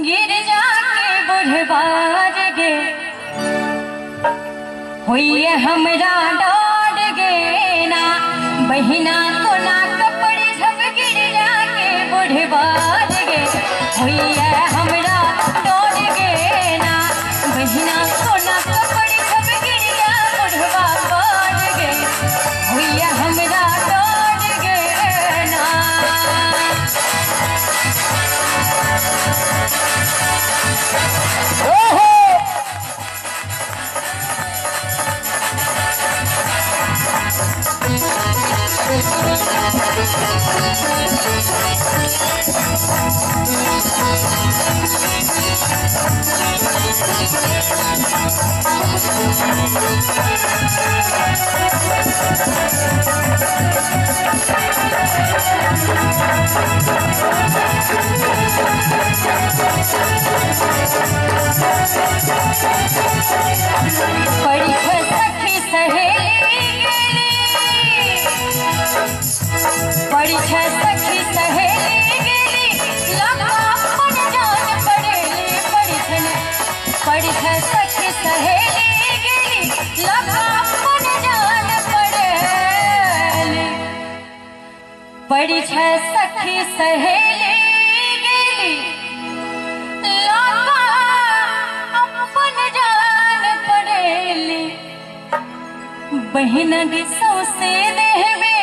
गिरजा के बुढ़बार गे हुई हमरा डर गे ना बहिना को ना कपड़े सब गिरजा के बुढ़बार गे हुई हमरा डर गे ना बहिना को ना कपड़े सब गिरजा बुढ़बा बार गे हुई हमरा डर गे ना। बड़ी सखी सहेली गेली लागा अपन जान पड़ेली बहिन गे सौसे देहबे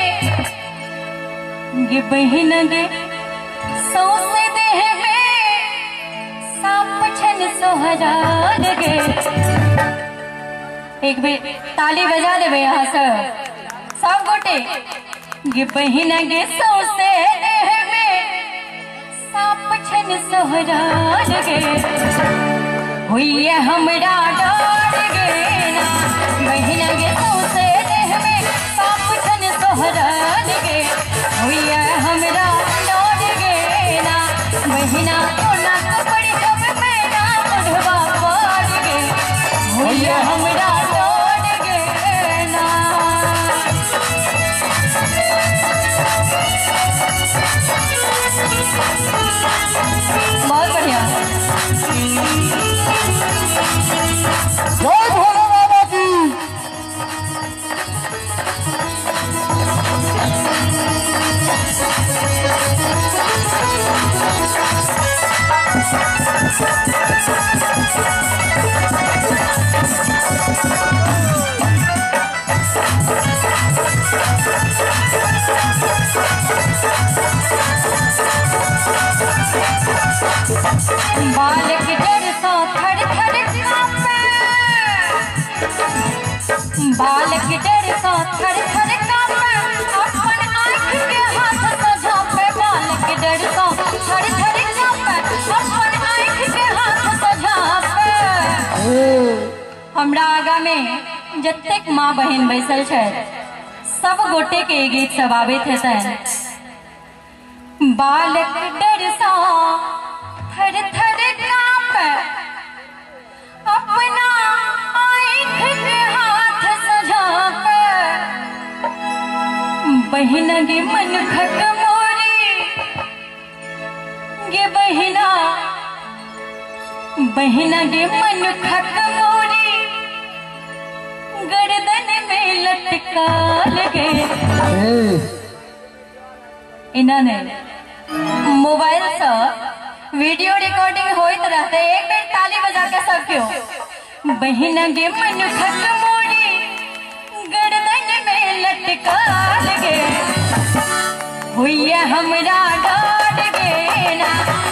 गे बहिन गे सौसे देहबे साप छन सोहरार गे। एक बेर ताली बजा देवे यहाँ सब गोटे गे बहिन गे सौसे देहबे साप छन सोहरार गे हुई हमरा डर गे ना बहिन गे सौसे देहबे साप छन सोहरार गे हुई हमरा डर गे ना बहिना को ना कपड़े सब मेरा बुढ़बा पार गे हुई हमरा डर गे ना। बहुत बढ़िया। जय भोले बाबा की। बालक डर सा थर थर कांपे बालक डर सा थर थर कांपे अपन आँख के हाथ से झाँपे बालक डर सा थर थर कांपे अपन आँख के हाथ से झाँपे। हमरा आगा में जतेक माँ बहन बैसल छै सब गोटे के गीत सब आबैत हेतै। बालक डर सा थर थर कांपे अपना आँख के हाथ सजाके बहिन गे मन खट मोरी गे बहिना गे मन खट मोरी गर्दन में लटकाल गे। इन्होंने मोबाइल से वीडियो रिकॉर्डिंग होइत रहते एक बेर ताली बजा के सब क्यों बहिन गे मन खट मोरी गर्दन में लटकाल गे हुई हमरा डर गे ना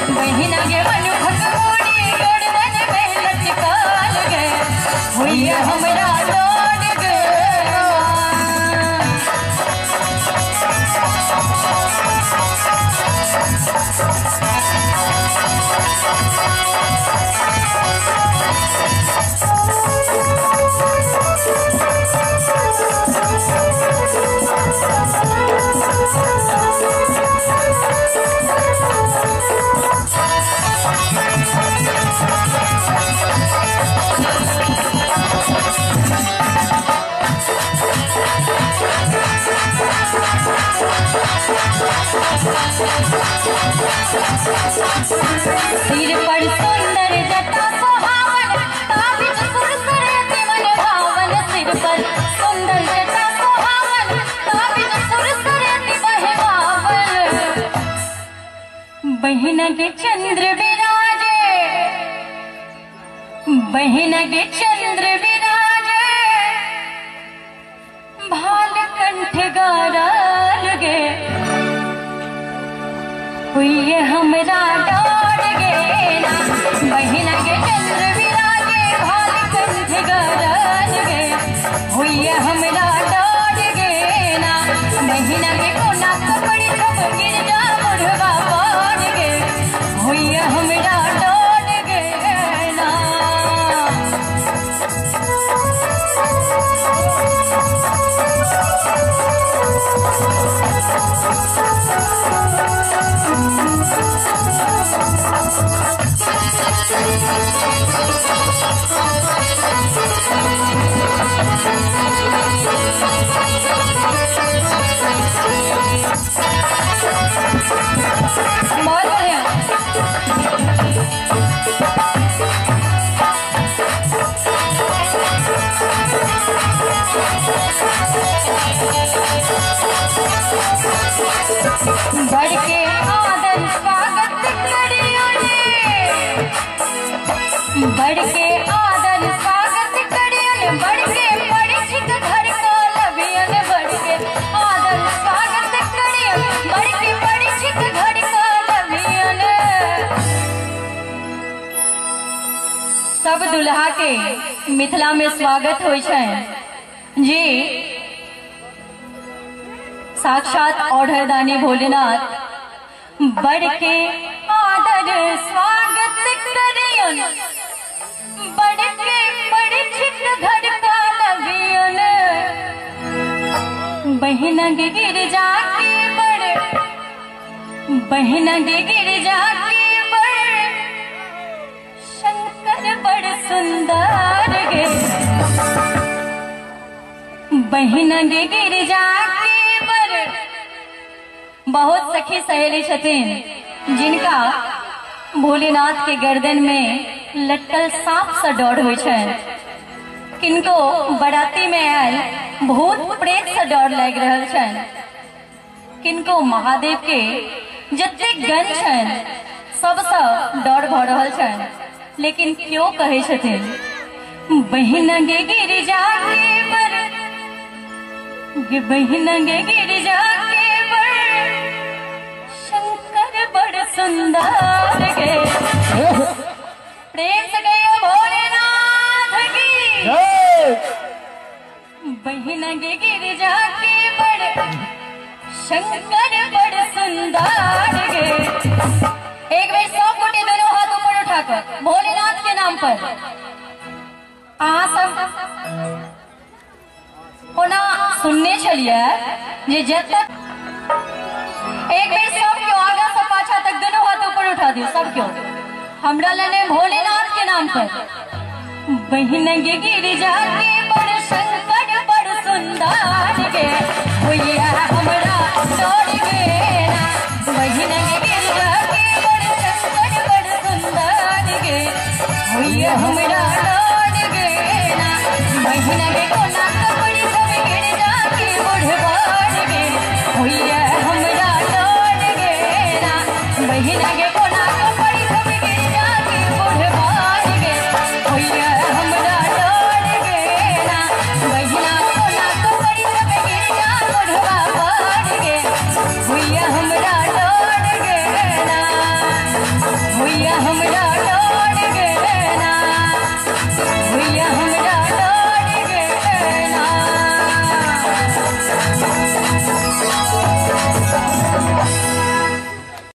बहिन गे मन खट मोरी गर्दन में लटकाल गे हुई हमरा डर गे ना। सिर पर बहिन के चंद्र विराजे, बहिन के चंद्र विराजे, भाल कंठ गाराल गे, हुई हमरा डोर गे ना। बहिन के चंद्र विराजे, भाल कंठ गाराल गे, हुई हमरा डोर गे ना। बहिन के कोना पकड़ी सब गिर जा बुढ़वा पार गे, हुई हमरा डोर गे ना। बढ़ के आदर स्वागत करियो ने, बढ़ के आदर स्वागत करियो ने, बढ़ के परिचित घर को लभियन। बढ़ के आदर स्वागत करियो, बढ़ के परिचित घर को लभियन। सब दुल्हा के मिथिला में स्वागत होय छै जी। साक्षात औढ़रदानी भोलेनाथ बढ़ के आदर स्वागत करियन, बढ़ के परिचित घर का लभियन। बहिन गे गिरजा के बड़, बहिन गे गिरजा के बड़, शंकर बड़ सुंदर गे। बहिन गे गिरजा के बहुत सखी सहेली छथिन जिनका भोलेनाथ के गर्दन में लटकल सांप सा डर होय छै। किनको बराती में आयल भूत प्रेत से डर लग रहल छन, किनको महादेव के जते गण छन सबसे डर भ रहल छन। लेकिन क्यों कहे छथिन बहिन गे गिरजा के बर, बहिन गे गिरजा के बर, शंकर बड़ सुंदर गे। प्रेम से गयो भोलेनाथ की। बहिन गे गिरजा के बड़, शंकर बड़ सुंदर गे। एक बार सब गोटे दोनों हाथ ऊपर उठाकर भोलेनाथ के नाम पर अहाँ सब होना सुनने चलिए जे जब तक एक बार सब क्यों आगा से पाछा तक दोनों हाथ ऊपर उठा दियो सब क्यों हमरा लने भोलेनाथ के नाम पर। बहिन गे गिरजा के बड़, शंकर बड़ सुंदर गे, हुई हमरा डोर गे ना। बहिन गे गिरजा के बड़, शंकर बड़ सुंदर गे, हुई हमरा डोर गे ना। बहिन गे कोना कपड़ी सब गिरजा के बुढ़वा गे, हुई हमरा डोर गे ना। बहिन गे